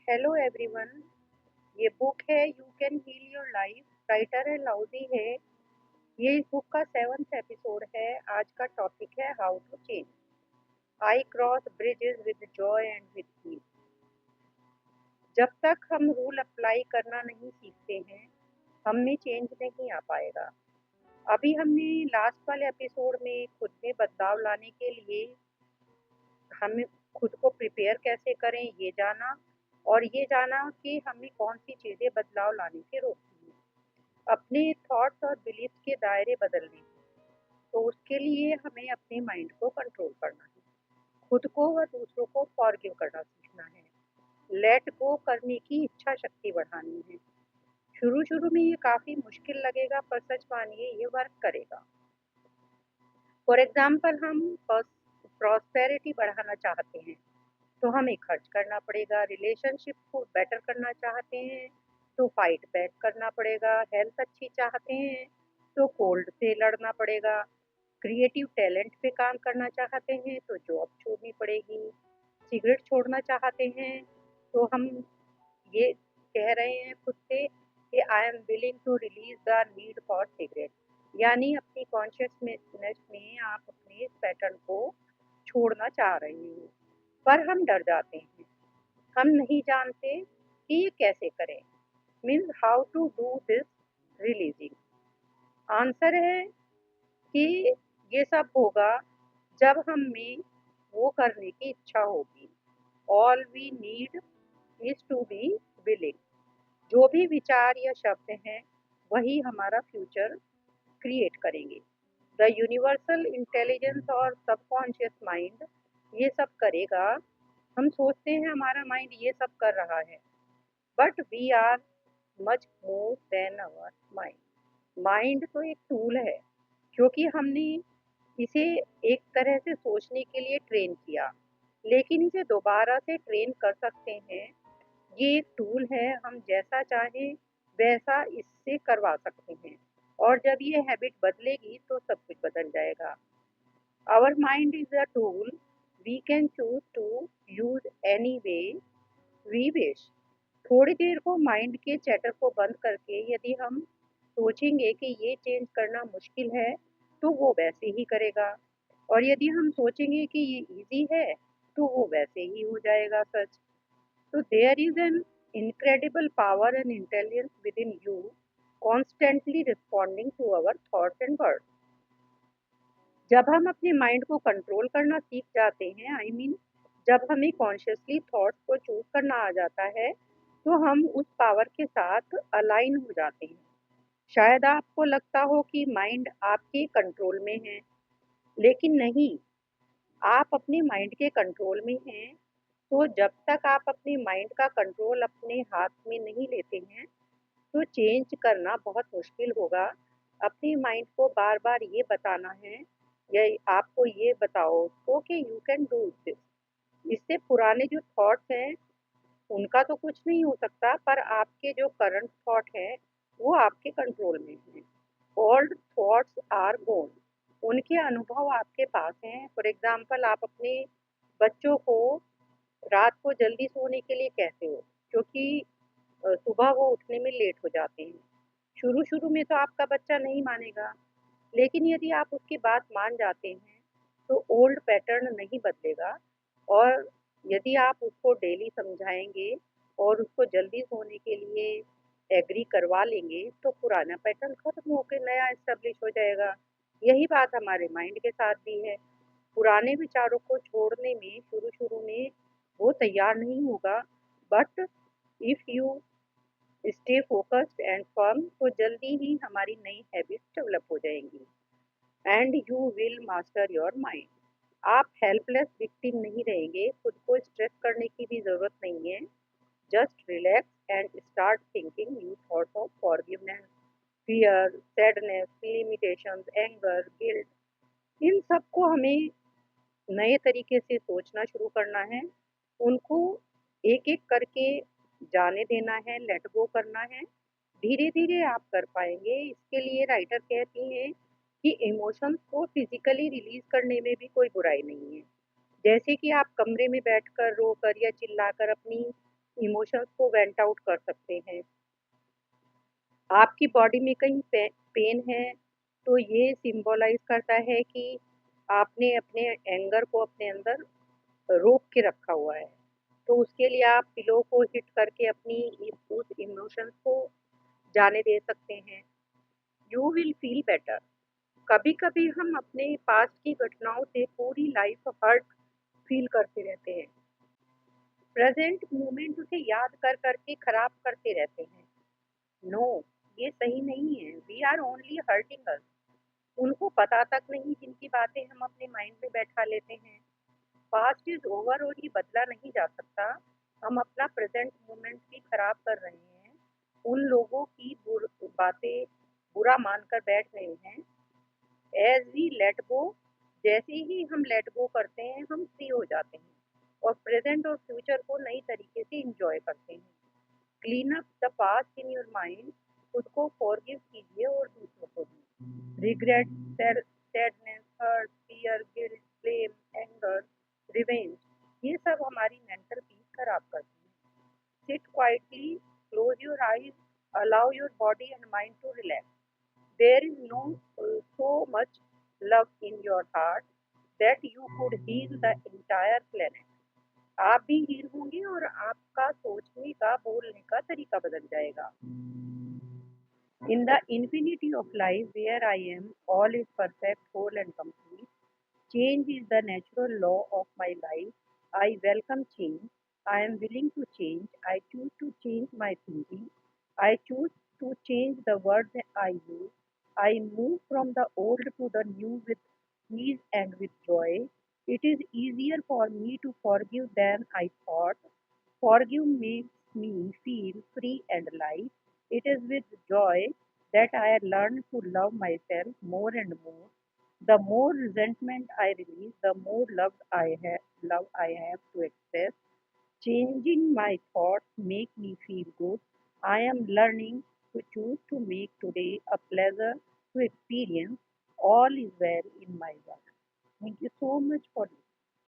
Hello everyone. ये book है you can heal your life, writer है लाउजी है। ये इस बुक का 7th एपिसोड है। आज का टॉपिक है how to change. I cross bridges with joy and with peace. जब तक हम रूल अप्लाई करना नहीं सीखते हैं, हम में चेंज नहीं आ पाएगा। अभी हमने लास्ट वाले एपिसोड में खुद में बदलाव लाने के लिए हम खुद को प्रिपेयर कैसे करें ये जाना, और ये जाना कि हमें कौन सी चीज़ें बदलाव लाने से रोकती हैं। अपने थॉट्स और बिलीफ्स के दायरे बदलने हैं, तो उसके लिए हमें अपने माइंड को कंट्रोल करना है। खुद को व दूसरों को फॉरगिव करना सीखना है। लेट गो करने की इच्छा शक्ति बढ़ानी है। शुरू शुरू में ये काफ़ी मुश्किल लगेगा, पर सच मानिए ये वर्क करेगा। फॉर एग्जाम्पल, हम प्रॉस्पेरिटी बढ़ाना चाहते हैं तो हमें खर्च करना पड़ेगा। रिलेशनशिप को बेटर करना चाहते हैं तो फाइट बैक करना पड़ेगा। हेल्थ अच्छी चाहते हैं तो कोल्ड से लड़ना पड़ेगा। क्रिएटिव टैलेंट पे काम करना चाहते हैं तो जॉब छोड़नी पड़ेगी। सिगरेट छोड़ना चाहते हैं तो हम ये कह रहे हैं खुद से कि I am willing to release the need for cigarette. यानी अपनी कॉन्शियसनेस में आप अपने इस पैटर्न को छोड़ना चाह रहे हैं, पर हम डर जाते हैं। हम नहीं जानते कि ये कैसे करें। Means how to do this releasing. Answer है कि ये सब होगा जब हम में वो करने की इच्छा होगी। All we need is to be willing. जो भी विचार या शब्द हैं वही हमारा फ्यूचर क्रिएट करेंगे। द यूनिवर्सल इंटेलिजेंस और सबकॉन्शियस माइंड ये सब करेगा। हम सोचते हैं हमारा माइंड ये सब कर रहा है, but we are much more than our mind. Mind तो एक टूल है, क्योंकि हमने इसे एक तरह से सोचने के लिए ट्रेन किया, लेकिन इसे दोबारा से ट्रेन कर सकते हैं। ये एक टूल है, हम जैसा चाहें वैसा इससे करवा सकते हैं। और जब ये हैबिट बदलेगी तो सब कुछ बदल जाएगा। Our mind is a tool we can choose to use any way we wish. थोड़ी देर को माइंड के चैटर को बंद करके यदि हम सोचेंगे कि ये चेंज करना मुश्किल है तो वो वैसे ही करेगा, और यदि हम सोचेंगे कि ये इजी है तो वो वैसे ही हो जाएगा सच। तो there is an incredible power and intelligence within you, constantly responding to our thoughts and words. जब हम अपने माइंड को कंट्रोल करना सीख जाते हैं, जब हमें कॉन्शियसली थॉट्स को चूज करना आ जाता है, तो हम उस पावर के साथ अलाइन हो जाते हैं। शायद आपको लगता हो कि माइंड आपके कंट्रोल में है, लेकिन नहीं, आप अपने माइंड के कंट्रोल में हैं। तो जब तक आप अपने माइंड का कंट्रोल अपने हाथ में नहीं लेते हैं, तो चेंज करना बहुत मुश्किल होगा। अपने माइंड को बार बार ये बताना है, या आपको ये बताओ उसको कि यू कैन डू दिस। इससे पुराने जो थॉट्स हैं उनका तो कुछ नहीं हो सकता, पर आपके जो करंट थॉट है वो आपके कंट्रोल में है। ओल्ड थॉट्स आर गोन। उनके अनुभव आपके पास हैं। फॉर एग्जाम्पल, आप अपने बच्चों को रात को जल्दी सोने के लिए कहते हो, क्योंकि सुबह वो उठने में लेट हो जाते हैं। शुरू शुरू में तो आपका बच्चा नहीं मानेगा, लेकिन यदि आप उसकी बात मान जाते हैं तो ओल्ड पैटर्न नहीं बदलेगा। और यदि आप उसको डेली समझाएंगे और उसको जल्दी सोने के लिए एग्री करवा लेंगे, तो पुराना पैटर्न खत्म होकर नया एस्टेब्लिश हो जाएगा। यही बात हमारे माइंड के साथ भी है। पुराने विचारों को छोड़ने में शुरू शुरू में वो तैयार नहीं होगा, but if you stay focused and firm, तो जल्दी ही हमारी नई हैबिट्स डेवलप हो जाएंगी and you will master your mind. आप हेल्पलेस विक्टिम नहीं रहेंगे। खुद को स्ट्रेस करने की भी ज़रूरत नहीं है। Just relax and start thinking new thoughts of forgiveness, fear, sadness, limitations, anger, guilt. इन सबको हमें नए तरीके से सोचना शुरू करना है। उनको एक-एक करके जाने देना है, लेट गो करना है। धीरे-धीरे आप कर पाएँगे। इसके लिए राइटर कहती हैं कि इमोशंस को फिज़िकली रिलीज़ करने में भी कोई बुराई नहीं है। जैसे कि आप कमरे में बैठकर रोकर या चिल्लाकर अपनी इमोशंस को वेंट आउट कर सकते हैं। आपकी बॉडी में कहीं पेन है तो ये सिंबलाइज करता है कि आपने अपने एंगर को अपने अंदर रोक के रखा हुआ है। तो उसके लिए आप पिलो को हिट करके अपनी उस इमोशंस को जाने दे सकते हैं। You will feel better. कभी कभी हम अपने पास्ट की घटनाओं से पूरी लाइफ हर्ट फील करते रहते हैं। प्रेजेंट मोमेंट उसे याद कर करके खराब करते रहते हैं। नो, ये सही नहीं है। वी आर ओनली हर्टिंग अस। उनको पता तक नहीं जिनकी बातें हम अपने माइंड में बैठा लेते हैं। पास्ट इज ओवर और ये बदला नहीं जा सकता। हम अपना प्रेजेंट मोमेंट भी खराब कर रहे हैं। उन लोगों की बातें बुरा मानकर बैठ रहे हैं। एज वी लेट गो, जैसे ही हम लेट गो करते हैं हम फ्री हो जाते हैं और प्रेजेंट और फ्यूचर को नई तरीके से इंजॉय करते हैं। Clean up the past in your mind. खुद को फॉरगिव कीजिए और दूसरों को भी। Regret, sadness, hurt, fear, guilt, blame, anger, revenge, ये सब हमारी मेंटल पीस खराब करती है। Sit quietly, close your eyes, allow your body and mind to relax. There is no so much love in your heart that you could heal the entire planet. आप भी heal होंगे और आपका सोचने का बोलने का तरीका बदल जाएगा। In the infinity of life where I am, all is perfect, whole and complete. Change is the natural law of my life. I welcome change. I am willing to change. I choose to change my thinking. I choose to change the words I use. I move from the old to the new with ease and with joy. It is easier for me to forgive than I thought. Forgive makes me feel free and light. It is with joy that I learn to love myself more and more. The more resentment I release, the more love I have to express. Changing my thoughts make me feel good. I am learning to choose to make today a pleasure to experience. All is well in my world. Thank you so much for listening.